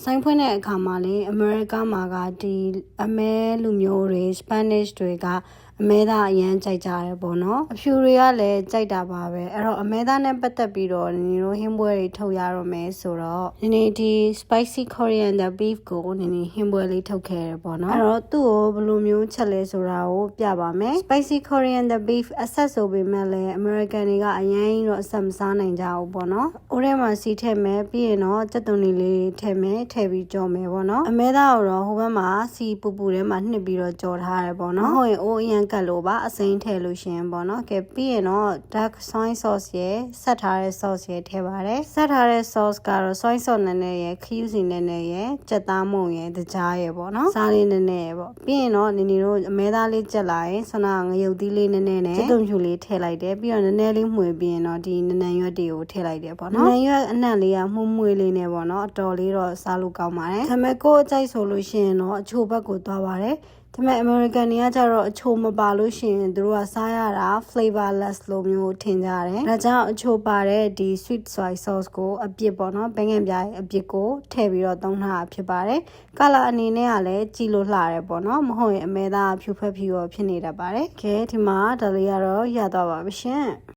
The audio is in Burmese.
ဆိုင်ဖွင့်တဲ့အခါမှာလေအမေရိကမှာကဒီအမဲလူမျိုးတွေ Spanish တွေကအမဲသားအရန်ကြိုက်ကြတယ်ပေါ့နော်အဖြူတွေကလည်းကြိုက်တာပါပဲအဲ့တော့အမဲသားနဲ့ပတ်သက်ပြီးတော့နေတို့ဟင်းပွဲတွေထုတ်ရတော့မယ်ဆိုတော့နေဒီ spicy coriander beef ကိုနေဟင်းပွဲလေးထုတ်ခဲ့ရပေါ့နော်အဲ့တော့သူ့ကိုဘယ်လိုမျိုးချက်လဲဆိုတာကိုပြပါမယ် spicy coriander beef အဆက်ဆိုပေမဲ့လည်း American တွေကအရန်တော့အဆက်မစားနိုင်ကြဘူးပေါ့နော်အိုးထဲမှာစီထည့်မယ်ပြီးရင်တော့ကြက်သွန်လေးထည့်မယ်ထည့်ပြီးကြော်မယ်ပေါ့နော်အမဲသားကိုတော့ဟိုဘက်မှာစီပူထဲမှာနှစ်ပြီးတော့ကြော်ထားရတယ်ပေါ့နော်ဟုတ်ရင်အိုးအရန်ကတ်လို့ပါအစိမ်းထည့်လို့ရှင်ပေါ့နော်ကဲပြီးရင်တော့ dark soy sauce ရဲ့ဆက်ထားတဲ့ sauce ရဲ့ထည့်ပါတယ်ဆက်ထားတဲ့ sauce ကတော့ soy sauce နည်းနည်းရဲ့ခရူးစီနည်းနည်းရဲ့ကြက်သားမုံရဲ့တကြားရဲ့ပေါ့နော်စားလေးနည်းနည်းရဲ့ပေါ့ပြီးရင်တော့နေတို့အမဲသားလေးကြက်လာရင်ဆနာငရုတ်သီးလေးနည်းနည်းနဲ့ကြက်သွန်ဖြူလေးထည့်လိုက်တယ်ပြီးတော့နည်းနည်းလေးမှွေပြီးရင်တော့ဒီနနံရွက်တွေကိုထည့်လိုက်တယ်ပေါ့နော်နနံရွက်အနံ့လေးကမှုမွေးလေးနဲ့ပေါ့နော်အတော်လေးတော့စားလို့ကောင်းပါတယ်ဒါပေမဲ့ကိုယ်အကြိုက်ဆိုလို့ရှိရင်တော့အချိုဘက်ကိုသွားပါတယ်ဒါပေမဲ့ American တွေကကြတော့အချိုမပါလို့ရှိရင်တို့ကစားရတာ flavorless လိုမျိုးထင်ကြတယ်ဒါကြောင့်အချိုပါတဲ့ဒီ sweet soy sauce ကိုအပြစ်ပေါ့နော်ဘဲငယ်ပြားရဲ့အပြစ်ကိုထည့်ပြီးတော့သုံးထားတာဖြစ်ပါတယ်ကလာအနေနဲ့ကလည်းကြည်လို့လှတယ်ပေါ့နော်မဟုတ်ရင်အမဲသားဖြူဖက်ဖြူရောဖြစ်နေတတ်ပါတယ်ကဲဒီမှာဒါလေးကတော့ရသွားပါပြီရှင်